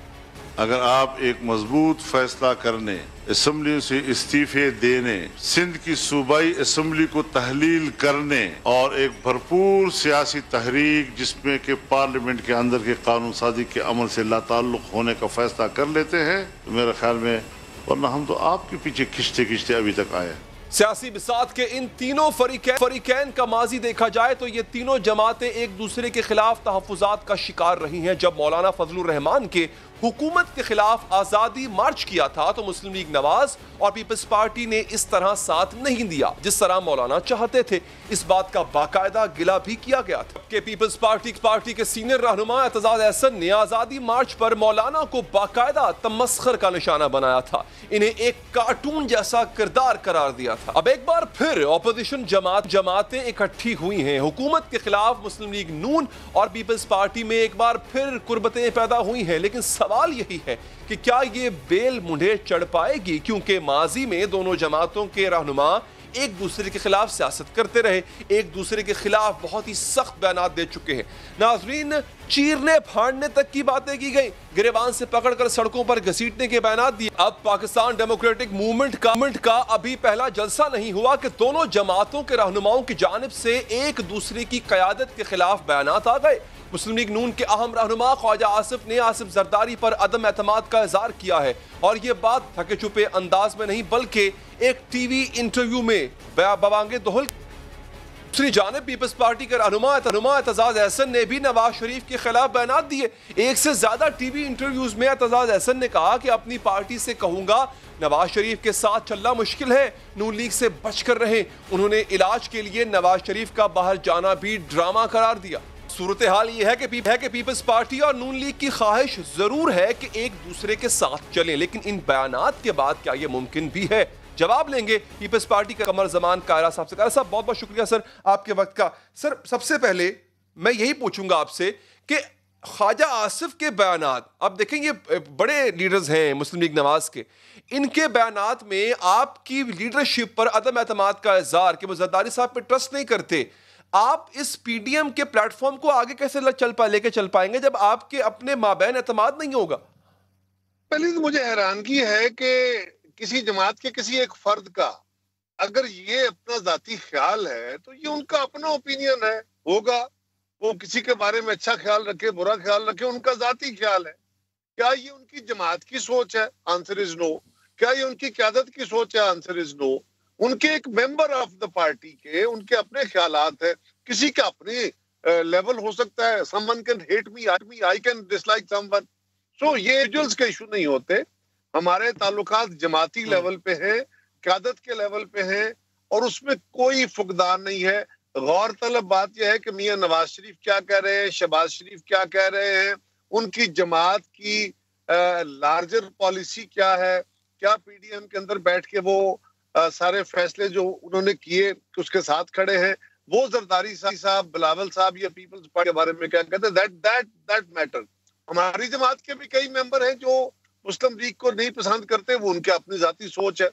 अगर आप एक मजबूत फैसला करने, असम्बली से इस्तीफे देने, सिंध की सूबाई असम्बली को तहलील करने और एक भरपूर सियासी तहरीक जिसमें कि पार्लियामेंट के अंदर के कानून साजी के अमल से लाताल्लुक होने का फैसला कर लेते हैं तो मेरे ख्याल में, वरना हम तो आपके पीछे खिंचते खिंचते अभी तक आए। सियासी बिसात के इन तीनों फरीकैन का माजी देखा जाए तो ये तीनों जमातें एक दूसरे के खिलाफ तहफ़्फ़ुज़ात का शिकार रही हैं। जब मौलाना फजलुर रहमान के हुकूमत के खिलाफ आज़ादी मार्च किया था तो मुस्लिम लीग नवाज और पीपल्स पार्टी ने इस तरह साथ नहीं दिया जिस तरह मौलाना चाहते थे। इस बात का बाकायदा गिला भी किया गया था कि पीपल्स पार्टी के सीनियर रहनुमा एतजाज अहसन ने आज़ादी मार्च पर मौलाना को बाकायदा तमस्खर का निशाना बनाया था, इन्हें एक कार्टून जैसा किरदार करार दिया था। अब एक बार फिर ऑपोजिशन जमातें इकट्ठी हुई हैं। हुकूमत के खिलाफ मुस्लिम लीग नून और पीपल्स पार्टी में एक बार फिर कुर्बतें पैदा हुई हैं, लेकिन सवाल यही है कि क्या ये बेल मुंडे चढ़ पाएगी, क्योंकि माजी में दोनों जमातों के रहनुमा एक दूसरे के खिलाफ सियासत करते रहे, एक दूसरे के खिलाफ बहुत ही सख्त बयान दे चुके हैं। नाजरीन, चीरने फाड़ने तक की बातें की गई, गिरेबान से पकड़कर सड़कों पर घसीटने के बयान दिए। अब पाकिस्तान डेमोक्रेटिक मूवमेंट का अभी पहला जलसा नहीं हुआ कि दोनों जमातों के रहनुमाओं की जानिब से एक दूसरे की क़यादत के खिलाफ बयान आ गए। मुस्लिम लीग नून के अहम रहनुमा ख्वाजा आसिफ ने आसिफ जरदारी पर अदम एतमाद का इजहार किया है, और ये बात थके छुपे अंदाज में नहीं बल्कि एक टीवी इंटरव्यू में बवांगे दोहल। दूसरी जानिब पीपल्स पार्टी के रहनुमा एतजाज अहसन ने भी नवाज शरीफ के खिलाफ बयान दिए। एक से ज्यादा टीवी इंटरव्यूज में एतजाज अहसन ने कहा कि अपनी पार्टी से कहूंगा नवाज शरीफ के साथ चलना मुश्किल है, नून लीग से बचकर रहे। उन्होंने इलाज के लिए नवाज शरीफ का बाहर जाना भी ड्रामा करार दिया। सूरत हाल ये है कि पीपल्स पार्टी और नून लीग की ख्वाहिश जरूर है कि एक दूसरे के साथ चलें, लेकिन इन बयानात के बाद क्या ये मुमकिन भी है? जवाब लेंगे पीपल्स पार्टी का कमर जमान कायरा साहब से। कायरा साहब, बहुत बहुत शुक्रिया सर आपके वक्त का। सर, सबसे पहले मैं यही पूछूंगा आपसे कि ख्वाजा आसिफ के बयानात, अब देखें ये बड़े लीडर्स हैं मुस्लिम लीग नवाज के, इनके बयानात में आपकी लीडरशिप पर अदम एतमाद का इज़हार कि वो जरदारी साहब पे ट्रस्ट नहीं करते, आप इस पीडीएम के प्लेटफॉर्म को आगे कैसे लेके चल पाएंगे जब आपके अपने माबैन एतमाद नहीं होगा? पहले तो मुझे हैरानगी है कि किसी जमात के किसी एक फर्द का अगर ये अपना जाती ख्याल है तो ये उनका अपना ओपिनियन है, होगा वो किसी के बारे में अच्छा ख्याल रखे बुरा ख्याल रखे, उनका जाती ख्याल है। क्या ये उनकी जमात की सोच है? Answer is no. क्या ये उनकी क़यादत की सोच है? Answer is no. उनके एक मेंबर ऑफ द पार्टी के उनके अपने ख्यालात है, किसी का अपने लेवल हो सकता है। Someone can hate me, I can dislike someone. So ये इंडिविजुअल्स के इशू नहीं होते, हमारे ताल्लुकात जमाती लेवल पे हैं, क़यादत के लेवल पे हैं, और उसमें कोई फुकदान नहीं है। गौर तलब बात यह है कि मियां नवाज शरीफ क्या कह रहे हैं, शहबाज शरीफ क्या कह रहे हैं, उनकी जमात की लार्जर पॉलिसी क्या है, क्या पीडीएम के अंदर बैठ के वो सारे फैसले जो उन्होंने किए उसके साथ खड़े हैं। वो जरदारी साहब, बिलावल साहब या पीपल्स पार्टी के बारे में क्या कहते हैं, दैट मैटर। हमारी जमात के भी कई मेंबर हैं जो मुस्लिम लीग को नहीं पसंद करते, वो उनके अपनी जाती सोच है,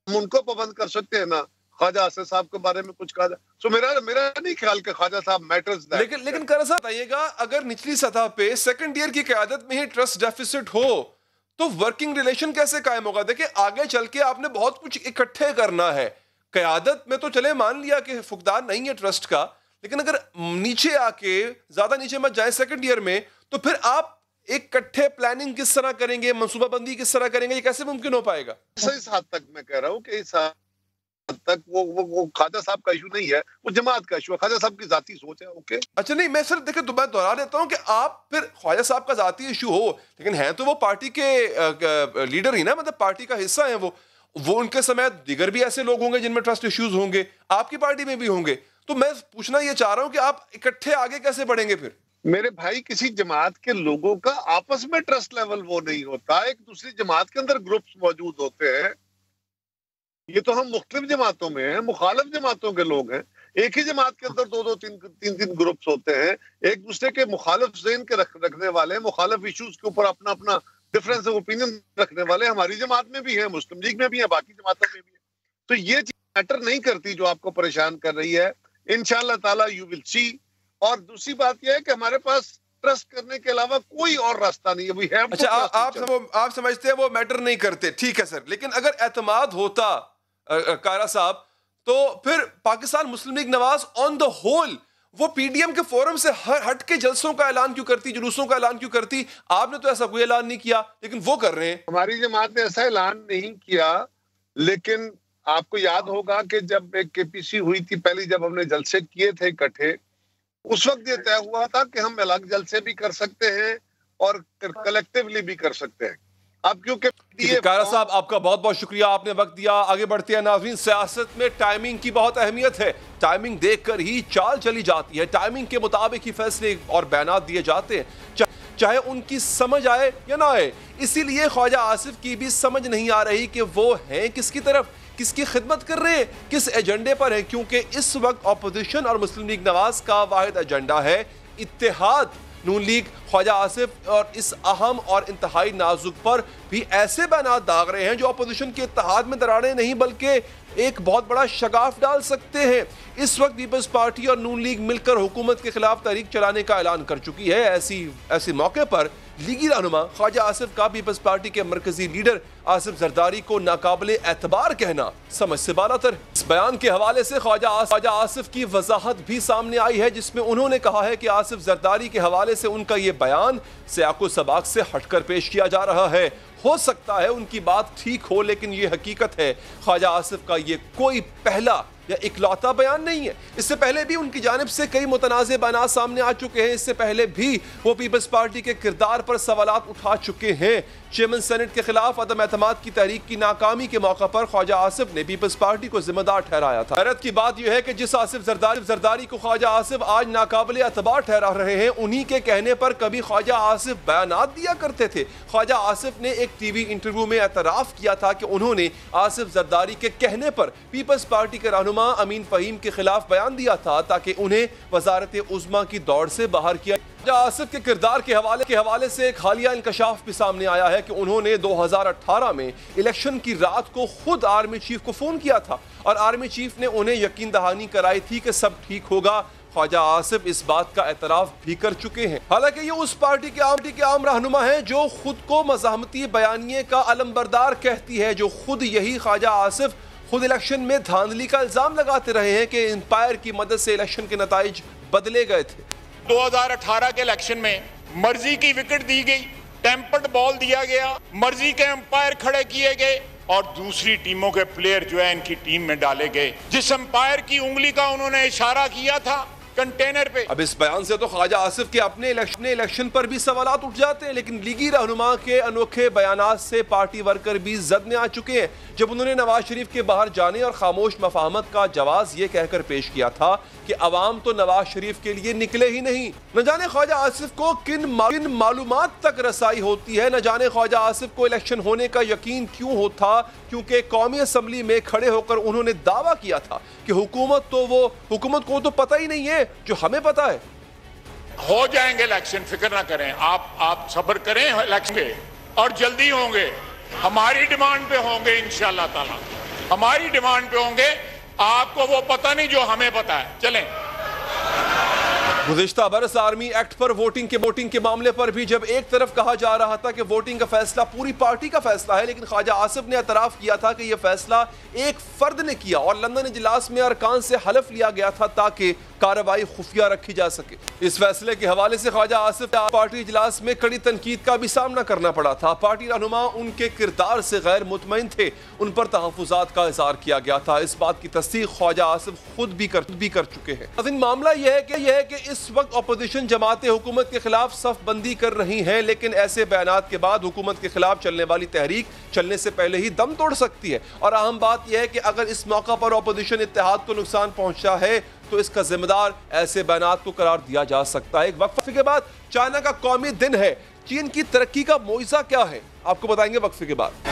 हम उनको पाबंद कर सकते हैं ना। ख्वाजा आसिफ साहब के बारे में कुछ कहा जाए, सो मेरा नहीं ख्याल कि ख्वाजा साहब मैटर्स। लेकिन कर साहब बताइएगा, अगर निचली सतह पे सेकंड ईयर की क़यादत में ही ट्रस्ट डेफिसिट हो तो वर्किंग रिलेशन कैसे कायम होगा? देखिए आगे चल के आपने बहुत कुछ इकट्ठे करना है। क़यादत में तो चले मान लिया कि फुकदान नहीं है ट्रस्ट का, लेकिन अगर नीचे आके ज्यादा नीचे मत जाए सेकंड ईयर में, तो फिर आप एक इकट्ठे प्लानिंग किस तरह करेंगे, मनसूबाबंदी किस तरह करेंगे, ये कैसे मुमकिन हो पाएगा? इस हद तक मैं कह रहा हूँ कि इस हद तक वो ख्वाजा साहब का इशू नहीं है, वो जमात का इशू है, ख्वाजा साहब की जाती सोच है। ओके, अच्छा, नहीं मैं सिर्फ देखिए मैं दोहरा देता हूँ कि आप फिर ख्वाजा साहब का जाती इशू हो, लेकिन है तो वो पार्टी के लीडर ही ना, मतलब पार्टी का हिस्सा है वो उनके समय दीगर भी ऐसे लोग होंगे जिनमें ट्रस्ट इश्यूज होंगे, आपकी पार्टी में भी होंगे। तो मैं पूछना ये चाह रहा हूँ कि आप इकट्ठे आगे कैसे बढ़ेंगे फिर? मेरे भाई, किसी जमात के लोगों का आपस में ट्रस्ट लेवल वो नहीं होता, एक दूसरी जमात के अंदर ग्रुप्स मौजूद होते हैं। ये तो हम मुख्तलिफ जमातों में हैं, मुखालिफ जमातों के लोग हैं, एक ही जमात के अंदर दो तीन ग्रुप्स होते हैं, एक दूसरे के मुखालिफ ज़हन के रखने वाले, मुखालिफ इश्यूज के ऊपर अपना अपना डिफरेंस ऑफ ओपिनियन रखने वाले हमारी जमात में भी है, मुस्लिम लीग में भी है, बाकी जमातों में भी है। तो ये चीज मैटर नहीं करती जो आपको परेशान कर रही है। इंशाअल्लाह ताला यू विल सी। और दूसरी बात यह है कि हमारे पास ट्रस्ट करने के अलावा कोई और रास्ता नहीं है। We have. अच्छा, आप समझते हैं वो मैटर नहीं करते, ठीक है सर, लेकिन अगर एतमाद होता कारा साहब, तो फिर Pakistan Muslim League Nawaz on the whole वो पीडीएम के फोरम से हट के जलसों का ऐलान क्यों करती, जुलूसों का ऐलान क्यों करती? आपने तो ऐसा कोई ऐलान नहीं किया, लेकिन वो कर रहे हैं। हमारी जमात ने ऐसा ऐलान नहीं किया, लेकिन आपको याद होगा कि जब एक केपीसी हुई थी पहली, जब हमने जलसे किए थे इकट्ठे, उस वक्त ये तय हुआ था कि हम अलग जलसे भी कर सकते हैं और कलेक्टिवली भी कर सकते हैं। अब क्योंकि कारा साहब आपका बहुत बहुत शुक्रिया, आपने वक्त दिया। आगे बढ़ते हैं नाज़रीन, सियासत में टाइमिंग की बहुत अहमियत है, टाइमिंग देखकर ही चाल चली जाती है, टाइमिंग के मुताबिक ही फैसले और बयानात दिए जाते हैं, चाहे उनकी समझ आए या ना आए। इसीलिए ख्वाजा आसिफ की भी समझ नहीं आ रही कि वो हैं किसकी तरफ, किसकी खिदमत कर रहे हैं, किस एजेंडे पर है, क्योंकि इस वक्त अपोजिशन और मुस्लिम लीग नवाज का वाहिद एजेंडा है इत्तेहाद। नून लीग ख्वाजा आसिफ और इस अहम और इंतहाई नाजुक पर भी ऐसे बयान दाग रहे हैं जो अपोजिशन के इत्तेहाद में दरारें नहीं बल्कि एक बहुत बड़ा शगाफ डाल सकते हैं। इस वक्त पीपल्स पार्टी और नून लीग मिलकर हुकूमत के खिलाफ तहरीक चलाने का ऐलान कर चुकी है। ऐसे मौके पर लीगी रहनुमा ख्वाजा आसिफ का पीपल्स पार्टी के मरकजी लीडर आसिफ जरदारी को नाकाबिले एतबार कहना समझ से बालातर। इस बयान के हवाले से ख्वाजा आसिफ की वजाहत भी सामने आई है, जिसमें उन्होंने कहा है कि आसिफ जरदारी के हवाले से उनका ये बयान सियाको सबाक से हटकर पेश किया जा रहा है। हो सकता है उनकी बात ठीक हो, लेकिन ये हकीकत है ख्वाजा आसिफ का ये कोई पहला या इकलौता बयान नहीं है। इससे पहले भी उनकी जानिब से कई मुतनाज़े बयान सामने आ चुके हैं। इससे पहले भी वो पीपल्स पार्टी के किरदार पर सवालात उठा चुके हैं। चेयरमैन सेनेट के खिलाफ अदम एतमाद की तहरीक की नाकामी के मौके पर ख्वाजा आसिफ ने पीपल्स पार्टी को जिम्मेदार ठहराया था। हैरत की बात यह है कि जिस आसिफ जरदारी को ख्वाजा आसिफ आज नाकाबिले एतबार ठहरा रहे हैं, उन्हीं के कहने पर कभी ख्वाजा आसिफ बयानात दिया करते थे। ख्वाजा आसिफ ने एक टीवी इंटरव्यू में एतराफ़ किया था कि उन्होंने आसिफ जरदारी के कहने पर पीपल्स पार्टी के रहनुमा अमीन फ़हीम के खिलाफ बयान दिया था ताकि उन्हें वज़ारत उज़्मा की दौड़ से बाहर किया। आसिफ के किरदार के हवाले से एक हालिया इंकशाफ भी सामने आया है कि उन्होंने 2018 में इलेक्शन की रात को खुद आर्मी चीफ को फोन किया था और आर्मी चीफ ने उन्हें यकीन दहानी कराई थी कि सब ठीक होगा। ख्वाजा आसिफ इस बात का एतराफ़ भी कर चुके हैं। हालांकि ये उस पार्टी के आम रहनुमा है जो खुद को मज़ाहमती बयानिए का अलमबरदार कहती है, जो खुद यही ख्वाजा आसिफ खुद इलेक्शन में धांधली का इल्जाम लगाते रहे हैं कि एम्पायर की मदद से इलेक्शन के नताइज बदले गए थे। 2018 के इलेक्शन में मर्जी की विकेट दी गई, टेम्पर्ड बॉल दिया गया, मर्जी के एम्पायर खड़े किए गए और दूसरी टीमों के प्लेयर जो है इनकी टीम में डाले गए। जिस एम्पायर की उंगली का उन्होंने इशारा किया था कंटेनर पे। अब इस बयान से तो ख्वाजा आसिफ के अपने इलेक्शन पर भी सवालात उठ जाते हैं, लेकिन लीगी रहनुमा के अनोखे बयानात से पार्टी वर्कर भी जद में आ चुके हैं, जब उन्होंने नवाज शरीफ के बाहर जाने और खामोश मफाहमत का जवाब ये कहकर पेश किया था कि अवाम तो नवाज शरीफ के लिए निकले ही नहीं। न जाने ख्वाजा आसिफ को किन मालूमात तक रसाई होती है, न जाने ख्वाजा आसिफ को इलेक्शन होने का यकीन क्यों होता, क्योंकि कौमी असम्बली में खड़े होकर उन्होंने दावा किया था कि हुकूमत को तो पता ही नहीं है जो हमें पता है। हो जाएंगे इलेक्शन, फिक्र ना करें आप सब्र करें, इलेक्शन के और जल्दी होंगे, हमारी डिमांड पे होंगे इंशाल्लाह ताला, हमारी डिमांड पे होंगे। आपको वो पता नहीं जो हमें पता है। चलें। गुज़िश्ता बरस आर्मी एक्ट पर वोटिंग के मामले पर भी जब एक तरफ कहा जा रहा था कि वोटिंग का फैसला पूरी पार्टी का फैसला है, लेकिन ख्वाजा आसिफ ने एतराफ़ किया था कि यह फैसला एक फर्द ने किया और लंदन इजलास में अरकान से हलफ लिया गया था ताकि कार्रवाई खुफिया रखी जा सके। इस फैसले के हवाले से ख्वाजा आसिफ पार्टी इजलास में कड़ी तनकीद का भी सामना करना पड़ा था। पार्टी रहनुमा उनके किरदार से गैर मुतमईन थे, उन पर तहफ़्फ़ुज़ात का इज़हार किया गया था। इस बात की तस्दीक ख्वाजा आसिफ खुद भी कर चुके हैं। लेकिन मामला यह है कि इस वक्त अपोजिशन जमातें हुकूमत के खिलाफ सफ बंदी कर रही हैं, लेकिन ऐसे बयानात के बाद हुकूमत के खिलाफ चलने वाली तहरीक चलने से पहले ही दम तोड़ सकती है। और अहम बात यह है कि अगर इस मौका पर अपोजिशन इत्तेहाद को नुकसान पहुंचा है तो इसका जिम्मेदार ऐसे बयानात को करार दिया जा सकता है। एक वक्फे के बाद चाइना का कौमी दिन है, चीन की तरक्की का मोइज़ा क्या है, आपको बताएंगे वक्फे के बाद।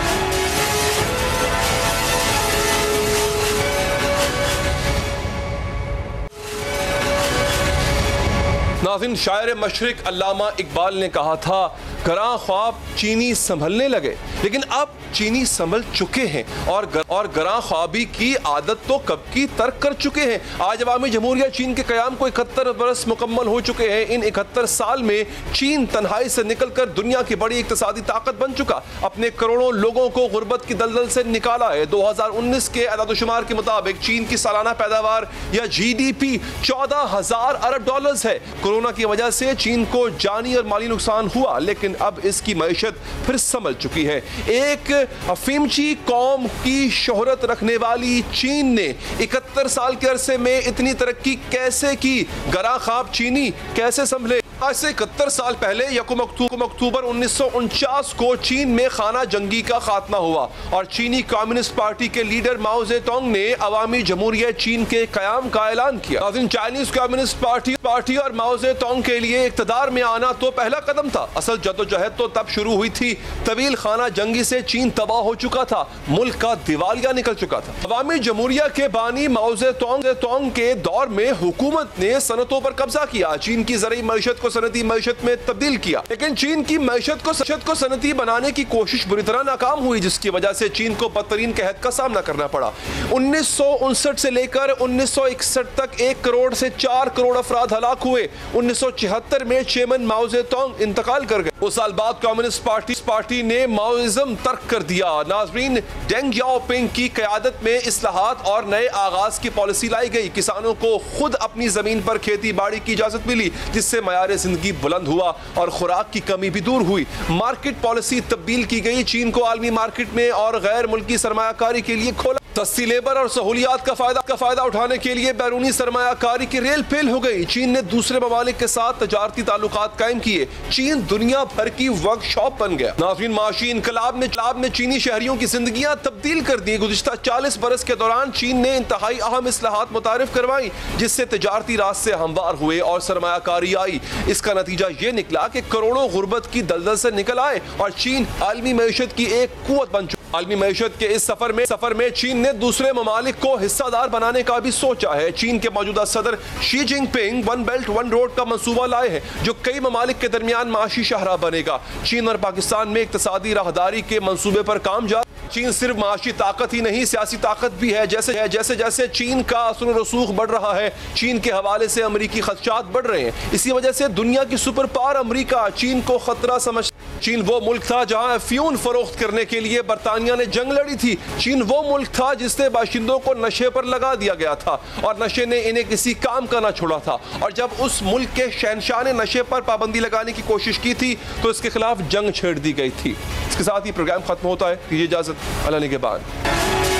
नाज़रीन, शायर मशरिक अल्लामा इकबाल ने कहा था, गरां ख्वाब चीनी संभलने लगे, लेकिन अब चीनी संभल चुके हैं और गरां ख्वाबी की आदत तो कब की तर्क कर चुके हैं। आज अवामी जमहूरिया चीन के क़याम को 71 बरस मुकम्मल हो चुके हैं। इन 71 साल में चीन तन्हाई से निकलकर दुनिया की बड़ी इक़्तिसादी ताकत बन चुका, अपने करोड़ों लोगों को गुर्बत की दलदल से निकाला है। 2019 के अदादुशुमार के मुताबिक चीन की सालाना पैदावार या GDP 14,000 अरब डॉलर्स है। कोरोना की वजह से चीन को जानी और माली नुकसान हुआ, लेकिन अब इसकी मईशत फिर संभल चुकी है। एक अफीमची कौम की शोहरत रखने वाली चीन ने 71 साल के अरसे में इतनी तरक्की कैसे की? गरा ख्वाब चीनी कैसे संभले? आज से 71 साल पहले यकम अक्टूबर 1949 को चीन में खाना जंगी का खात्मा हुआ और चीनी कम्युनिस्ट पार्टी के लीडर माओ ज़ेडुंग ने अवामी जमहूरिया चीन के क़याम का ऐलान किया। चाइनीज कम्युनिस्ट पार्टी और माओ ज़ेडुंग के लिए इक़्तिदार में आना तो पहला कदम था। असल जद्दोजहद तो तब शुरू हुई थी। तवील खाना जंगी से चीन तबाह हो चुका था, मुल्क का दिवालिया निकल चुका था। अवामी जमहूरिया के बानी माओ ज़ेडुंग के दौर में हुकूमत ने सनतों पर कब्जा किया, चीन की ज़रूरी मईशत को सनती मईशत में तब्दील किया, लेकिन चीन की मईशत को सनती बनाने की कोशिश बुरी तरह नाकाम हुई, जिसकी वजह से चीन को बदतरीन कहत का सामना करना पड़ा। 1959 से लेकर 1961 तक 1 करोड़ से 4 करोड़ अफराद हलाक हुए। 1976 में चेयरमैन माओ ज़ेडुंग इंतकाल कर गए। उस साल बाद कम्युनिस्ट पार्टी ने माओइज्म तर्क कर दिया। नाजरीन, डेंग याओपिंग की क़यादत में इस्लाहात और नए आगाज की पॉलिसी लाई गई। किसानों को खुद अपनी जमीन पर खेती बाड़ी की इजाजत मिली, जिससे मयार जिंदगी बुलंद हुआ और खुराक की कमी भी दूर हुई। मार्केट पॉलिसी तब्दील की गई, चीन को आलमी मार्केट में और गैर मुल्की सरमायाकारी के लिए खोला। सस्ती लेबर और सहूलियात का फायदा उठाने के लिए बैरूनी सरमायाकारी की रेल फेल हो गई। चीन ने दूसरे ममालिक के साथ तजारती ताल्लुकात कायम किए। चीन दुनिया भर की वर्कशॉप बन गया। नाज़रीन, माशी इनकलाब ने चीनी शहरियों की जिंदगियां तब्दील कर दी। गुज़िश्ता 40 बरस के दौरान चीन ने इंतहाई अहम इस्लाहात मुतारिफ करवाई, जिससे तजारती रास्ते हमवार हुए और सरमायाकारी आई। इसका नतीजा ये निकला कि करोड़ों गुर्बत की दलदल से निकल आए और चीन आलमी मईशत की एक कुव्वत बन चुका। आलमी मईशत के इस सफर में चीन ने दूसरे ममालिक को हिस्सादार बनाने का भी सोचा है। चीन के मौजूदा सदर शी जिनपिंग 1 बेल्ट 1 रोड का मंसूबा लाए हैं, जो कई ममालिक के दरमियान माशी शाहराह बनेगा। चीन और पाकिस्तान में इक्तसादी राहदारी के मंसूबे पर काम जारी। चीन सिर्फ माशी ताकत ही नहीं, सियासी ताकत भी है। जैसे चीन का असर रसूख बढ़ रहा है, चीन के हवाले से अमरीकी खदशात बढ़ रहे हैं। इसी वजह से दुनिया की सुपर पावर अमरीका चीन को खतरा समझ। चीन वो मुल्क था जहां अफ्यून फरोख्त करने के लिए बरतानिया ने जंग लड़ी थी। चीन वो मुल्क था जिससे बाशिंदों को नशे पर लगा दिया गया था और नशे ने इन्हें किसी काम का ना छोड़ा था। और जब उस मुल्क के शहनशाह ने नशे पर पाबंदी लगाने की कोशिश की थी तो इसके खिलाफ जंग छेड़ दी गई थी। इसके साथ ही प्रोग्राम खत्म होता है। दीजिए इजाजत, अल्लाह ने के बाद।